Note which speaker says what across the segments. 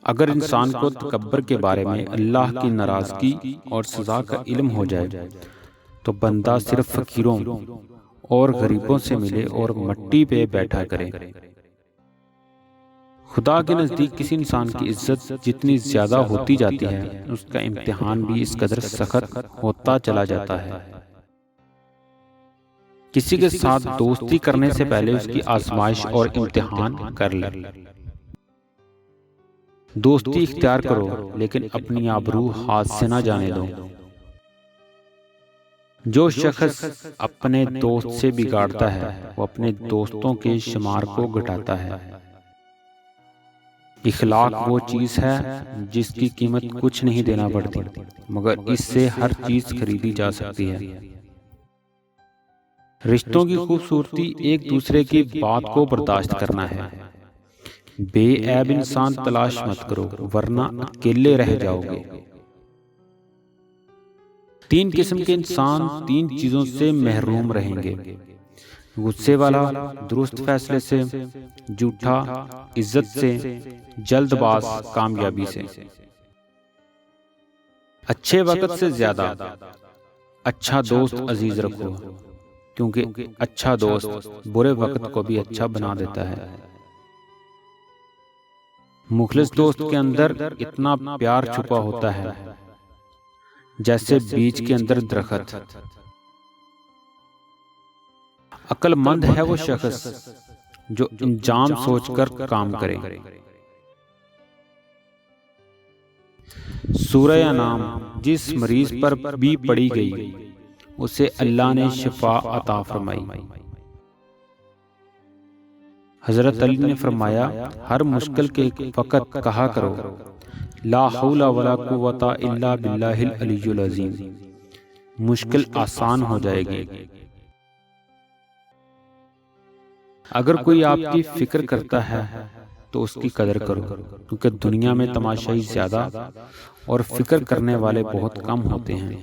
Speaker 1: اگر انسان کو تکبر کے بارے میں اللہ کی ناراضگی اور سزا کا علم ہو جائے تو بندہ صرف فقیروں اور غریبوں سے ملے اور مٹی پہ بیٹھا کرے۔ خدا کے نزدیک کسی انسان کی عزت جتنی زیادہ ہوتی جاتی ہے اس کا امتحان بھی اس قدر سخت ہوتا چلا جاتا ہے۔ کسی کے ساتھ دوستی کرنے سے پہلے اس کی آزمائش اور امتحان کر لے۔ دوستی اختیار کرو لیکن اپنی آبرو ہاتھ سے نہ جانے دو۔ جو شخص اپنے دوست سے بگاڑتا ہے وہ اپنے دوستوں کے شمار کو گھٹاتا ہے۔ اخلاق وہ چیز ہے جس کی قیمت کچھ نہیں دینا پڑتی مگر اس سے ہر چیز خریدی جا سکتی ہے۔ رشتوں کی خوبصورتی ایک دوسرے کی بات کو برداشت کرنا ہے۔ بے عیب انسان تلاش مت کرو ورنہ اکیلے رہ جاؤ گے۔ تین قسم کے انسان تین چیزوں سے محروم رہیں گے: غصے والا درست فیصلے سے، جھوٹا عزت سے، جلد باز کامیابی سے۔ اچھے وقت سے زیادہ اچھا دوست عزیز رکھو کیونکہ اچھا دوست برے وقت کو بھی اچھا بنا دیتا ہے۔ مخلص دوست کے اندر اتنا پیار چھپا ہوتا ہے جیسے بیج کے اندر درخت۔ عقل مند ہے وہ شخص جو انجام سوچ کر کام کرے۔ سورہ انعام جس مریض پر بھی پڑی گئی اسے اللہ نے شفا عطا فرمائی۔ حضرت علی نے فرمایا ہر مشکل کے وقت کہا کرو لا حول ولا قوت الا باللہ العلی العظیم، مشکل آسان ہو جائے گی۔ اگر کوئی آپ کی فکر کرتا ہے تو اس کی قدر کرو کیونکہ دنیا میں تماشائی زیادہ اور فکر کرنے والے بہت کم ہوتے ہیں۔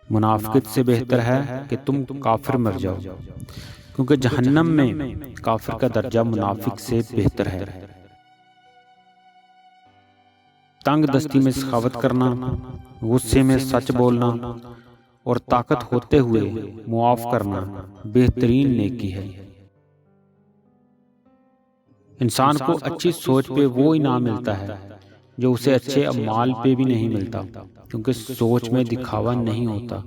Speaker 1: منافقت سے بہتر ہے کہ تم کافر مر جاؤ کیونکہ جہنم میں کافر کا درجہ منافق سے بہتر ہے۔ تنگ دستی میں سخاوت کرنا، غصے میں سچ بولنا اور طاقت ہوتے ہوئے معاف کرنا بہترین نیکی ہے۔ انسان کو اچھی سوچ پہ وہ انعام ملتا ہے جو اسے اچھے اعمال پہ بھی نہیں ملتا کیونکہ سوچ میں دکھاوا نہیں ہوتا۔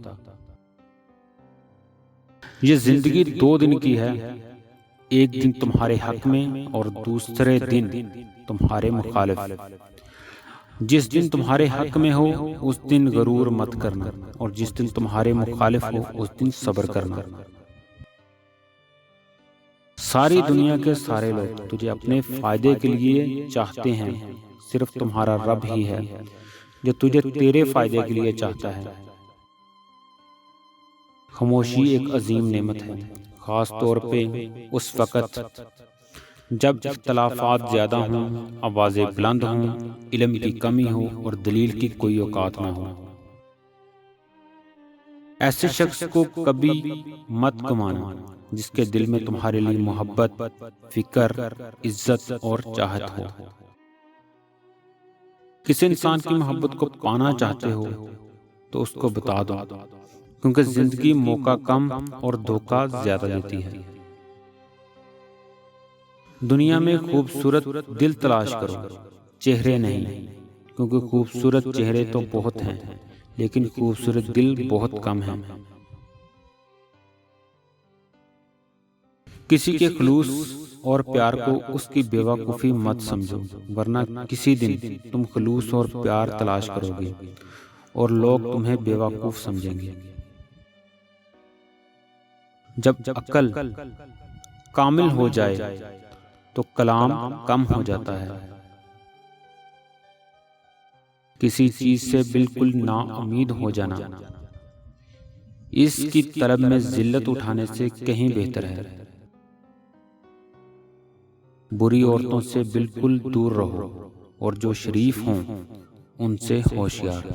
Speaker 1: یہ زندگی 2 دن کی ہے، ایک دن تمہارے حق میں اور دوسرے دن تمہارے مخالف۔ جس دن تمہارے حق میں ہو اس دن غرور مت کرنا اور جس دن تمہارے مخالف ہو اس دن صبر کرنا۔ ساری دنیا کے سارے لوگ تجھے اپنے فائدے کے لیے چاہتے ہیں، صرف تمہارا رب ہی ہے جو تجھے تیرے فائدے کے لیے چاہتا ہے۔ خاموشی ایک عظیم نعمت ہے، خاص طور پہ اس وقت جب اختلافات زیادہ ہوں، آوازیں بلند ہوں، علم کی کمی ہو اور دلیل کی کوئی اوقات نہ ہو۔ ایسے شخص کو کبھی مت گمانا جس کے دل میں تمہارے لیے محبت، فکر، عزت اور چاہت ہو۔ کسی انسان کی محبت کو پانا چاہتے ہو تو اس کو بتا دو کیونکہ زندگی موقع کم اور دھوکہ زیادہ دیتی ہے۔ دنیا میں خوبصورت دل تلاش کرو، چہرے نہیں، کیونکہ خوبصورت چہرے تو بہت ہیں لیکن خوبصورت دل بہت کم ہیں۔ کسی کے خلوص اور پیار کو اس کی بے وقوفی مت سمجھو ورنہ کسی دن تم خلوص اور پیار تلاش کرو گے اور لوگ تمہیں بے وقوف سمجھیں گے۔ جب عقل کامل ہو جائے تو کلام کم ہو جاتا ہے۔ کسی چیز سے بالکل نا امید ہو جانا اس کی طلب میں ذلت اٹھانے سے کہیں بہتر ہے۔ بری عورتوں سے بالکل دور رہو اور جو شریف ہوں ان سے ہوشیار۔